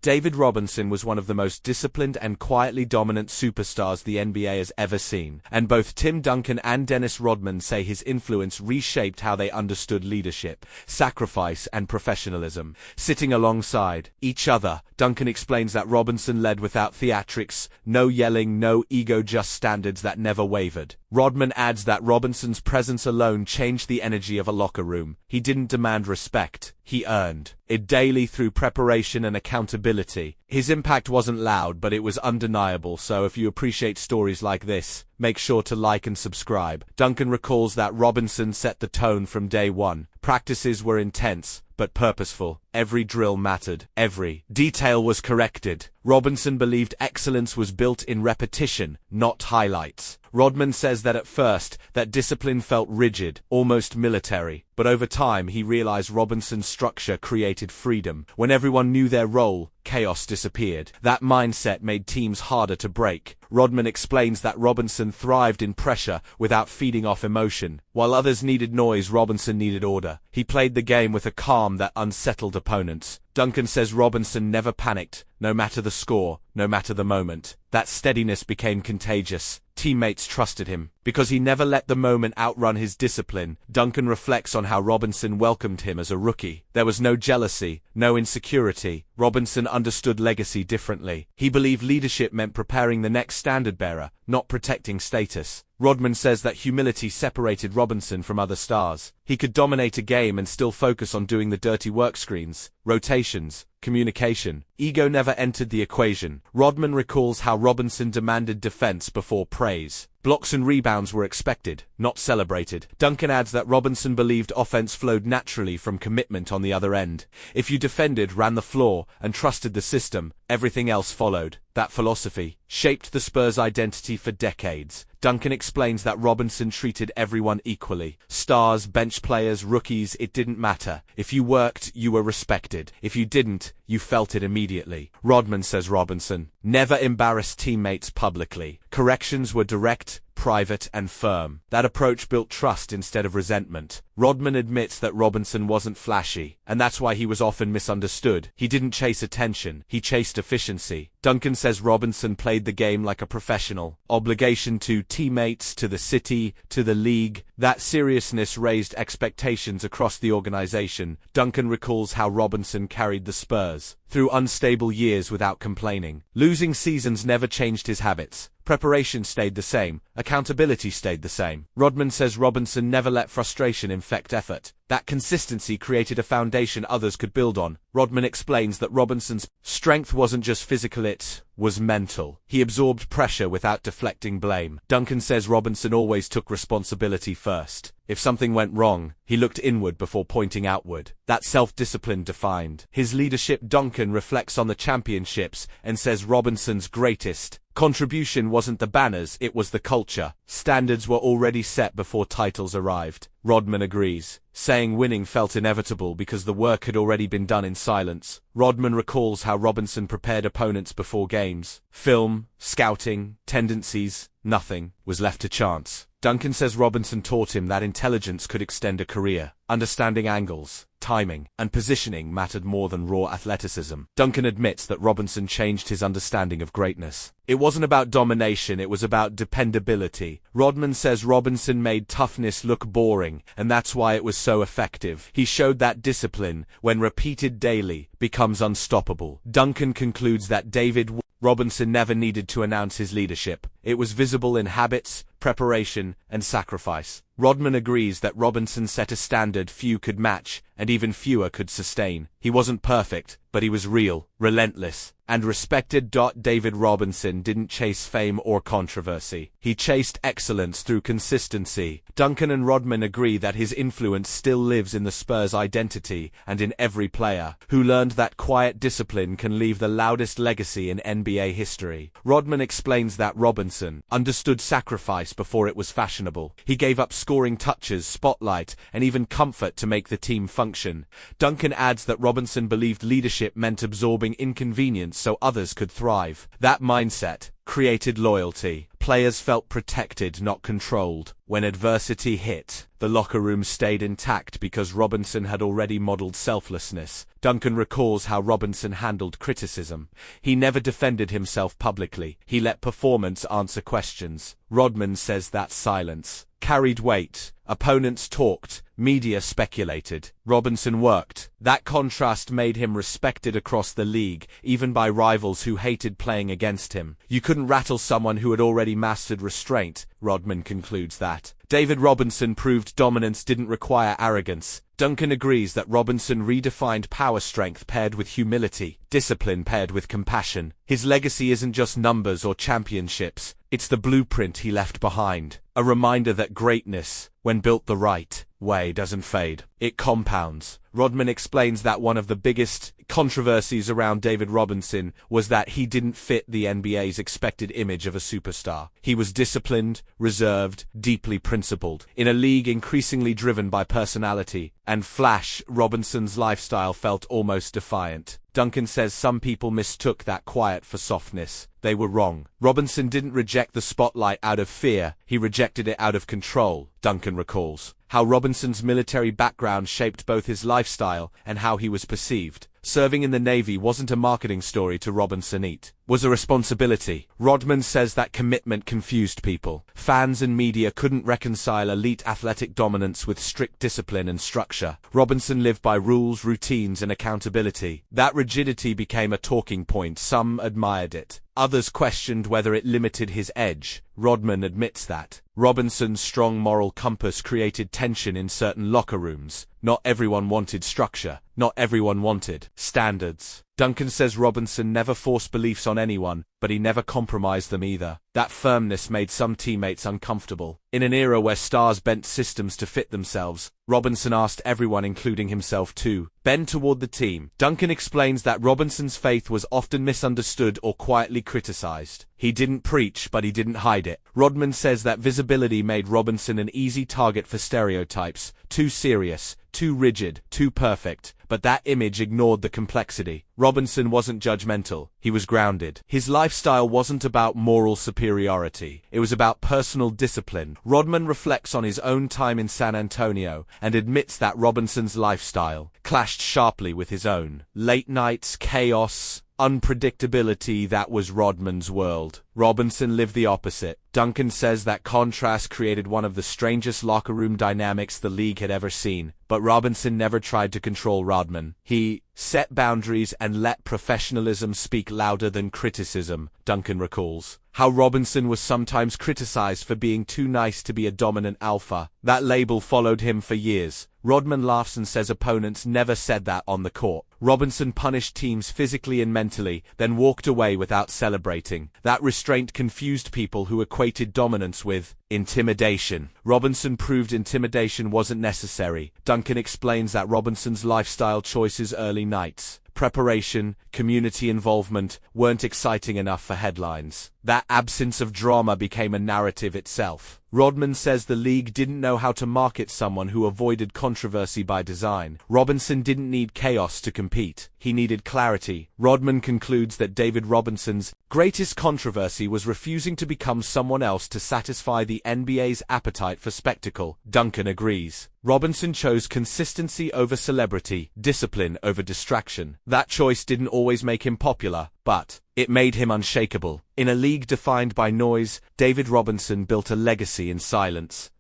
David Robinson was one of the most disciplined and quietly dominant superstars the NBA has ever seen, and both Tim Duncan and Dennis Rodman say his influence reshaped how they understood leadership, sacrifice, and professionalism. Sitting alongside each other, Duncan explains that Robinson led without theatrics, no yelling, no ego, just standards that never wavered. Rodman adds that Robinson's presence alone changed the energy of a locker room. He didn't demand respect, he earned it daily through preparation and accountability. His impact wasn't loud, but it was undeniable, so if you appreciate stories like this, make sure to like and subscribe. Duncan recalls that Robinson set the tone from day one. Practices were intense, but purposeful. Every drill mattered. Every detail was corrected. Robinson believed excellence was built in repetition, not highlights. Rodman says that at first, that discipline felt rigid, almost military. But over time, he realized Robinson's structure created freedom. When everyone knew their role, chaos disappeared. That mindset made teams harder to break. Rodman explains that Robinson thrived in pressure without feeding off emotion. While others needed noise, Robinson needed order. He played the game with a calm that unsettled opponents. Duncan says Robinson never panicked, no matter the score, no matter the moment. That steadiness became contagious. Teammates trusted him. Because he never let the moment outrun his discipline, Duncan reflects on how Robinson welcomed him as a rookie. There was no jealousy, no insecurity. Robinson understood legacy differently. He believed leadership meant preparing the next standard-bearer, not protecting status. Rodman says that humility separated Robinson from other stars. He could dominate a game and still focus on doing the dirty work screens, rotations, communication. Ego never entered the equation. Rodman recalls how Robinson demanded defense before praise. Blocks and rebounds were expected, not celebrated. Duncan adds that Robinson believed offense flowed naturally from commitment on the other end. If you defended, ran the floor, and trusted the system, everything else followed. That philosophy shaped the Spurs' identity for decades. Duncan explains that Robinson treated everyone equally. Stars, bench players, rookies, it didn't matter. If you worked, you were respected. If you didn't, you felt it immediately. Rodman says Robinson never embarrassed teammates publicly. Corrections were direct, private, and firm. That approach built trust instead of resentment. Rodman admits that Robinson wasn't flashy, and that's why he was often misunderstood. He didn't chase attention, he chased efficiency. Duncan says Robinson played the game like a professional. Obligation to teammates, to the city, to the league. That seriousness raised expectations across the organization. Duncan recalls how Robinson carried the Spurs through unstable years without complaining. Losing seasons never changed his habits. Preparation stayed the same. Accountability stayed the same. Rodman says Robinson never let frustration infect effort. That consistency created a foundation others could build on. Rodman explains that Robinson's strength wasn't just physical, it was mental. He absorbed pressure without deflecting blame. Duncan says Robinson always took responsibility first. If something went wrong, he looked inward before pointing outward. That self-discipline defined his leadership. Duncan reflects on the championships and says Robinson's greatest contribution wasn't the banners, it was the culture. Standards were already set before titles arrived. Rodman agrees, saying winning felt inevitable because the work had already been done in silence. Rodman recalls how Robinson prepared opponents before games. Film, scouting, tendencies, nothing was left to chance. Duncan says Robinson taught him that intelligence could extend a career. Understanding angles, timing, and positioning mattered more than raw athleticism. Duncan admits that Robinson changed his understanding of greatness. It wasn't about domination, it was about dependability. Rodman says Robinson made toughness look boring, and that's why it was so effective. He showed that discipline, when repeated daily, becomes unstoppable. Duncan concludes that David Robinson never needed to announce his leadership. It was visible in habits, preparation, and sacrifice. Rodman agrees that Robinson set a standard few could match, and even fewer could sustain. He wasn't perfect, but he was real, relentless, and respected. David Robinson didn't chase fame or controversy. He chased excellence through consistency. Duncan and Rodman agree that his influence still lives in the Spurs' identity and in every player who learned that quiet discipline can leave the loudest legacy in NBA history. Rodman explains that Robinson understood sacrifice before it was fashionable. He gave up scoring touches, spotlight, and even comfort to make the team function. Duncan adds that Robinson believed leadership meant absorbing inconvenience so others could thrive. That mindset created loyalty. Players felt protected, not controlled. When adversity hit, the locker room stayed intact because Robinson had already modeled selflessness. Duncan recalls how Robinson handled criticism. He never defended himself publicly. He let performance answer questions. Rodman says that silence carried weight. Opponents talked, media speculated. Robinson worked. That contrast made him respected across the league, even by rivals who hated playing against him. You couldn't rattle someone who had already mastered restraint, Rodman concludes that. David Robinson proved dominance didn't require arrogance. Duncan agrees that Robinson redefined power strength paired with humility, discipline paired with compassion. His legacy isn't just numbers or championships. It's the blueprint he left behind. A reminder that greatness, when built the right way, doesn't fade. It compounds. Rodman explains that one of the biggest controversies around David Robinson was that he didn't fit the NBA's expected image of a superstar. He was disciplined, reserved, deeply principled. In a league increasingly driven by personality and flash, Robinson's lifestyle felt almost defiant. Duncan says some people mistook that quiet for softness. They were wrong. Robinson didn't reject the spotlight out of fear, he rejected it out of control, Duncan recalls. How Robinson's military background shaped both his lifestyle and how he was perceived. Serving in the Navy wasn't a marketing story to Robinson, it was a responsibility. Rodman says that commitment confused people. Fans and media couldn't reconcile elite athletic dominance with strict discipline and structure. Robinson lived by rules, routines, and accountability. That rigidity became a talking point. Some admired it. Others questioned whether it limited his edge. Rodman admits that. Robinson's strong moral compass created tension in certain locker rooms. Not everyone wanted structure. Not everyone wanted standards. Duncan says Robinson never forced beliefs on anyone, but he never compromised them either. That firmness made some teammates uncomfortable. In an era where stars bent systems to fit themselves, Robinson asked everyone, including himself, to bend toward the team. Duncan explains that Robinson's faith was often misunderstood or quietly criticized. He didn't preach, but he didn't hide it. Rodman says that visibility made Robinson an easy target for stereotypes. Too serious, too rigid, too perfect. But that image ignored the complexity. Robinson wasn't judgmental. He was grounded. His lifestyle wasn't about moral superiority. It was about personal discipline. Rodman reflects on his own time in San Antonio and admits that Robinson's lifestyle clashed sharply with his own. Late nights, chaos, unpredictability, that was Rodman's world. Robinson lived the opposite. Duncan says that contrast created one of the strangest locker room dynamics the league had ever seen. But Robinson never tried to control Rodman. He set boundaries and let professionalism speak louder than criticism, Duncan recalls. How Robinson was sometimes criticized for being too nice to be a dominant alpha. That label followed him for years. Rodman laughs and says opponents never said that on the court. Robinson punished teams physically and mentally, then walked away without celebrating. That restraint confused people who equated dominance with intimidation. Robinson proved intimidation wasn't necessary. Duncan explains that Robinson's lifestyle choices, early nights, preparation, community involvement, weren't exciting enough for headlines. That absence of drama became a narrative itself. Rodman says the league didn't know how to market someone who avoided controversy by design. Robinson didn't need chaos to compete. He needed clarity. Rodman concludes that David Robinson's greatest controversy was refusing to become someone else to satisfy the NBA's appetite for spectacle. Duncan agrees. Robinson chose consistency over celebrity, discipline over distraction. That choice didn't always make him popular, but it made him unshakable. In a league defined by noise, David Robinson built a legacy in silence.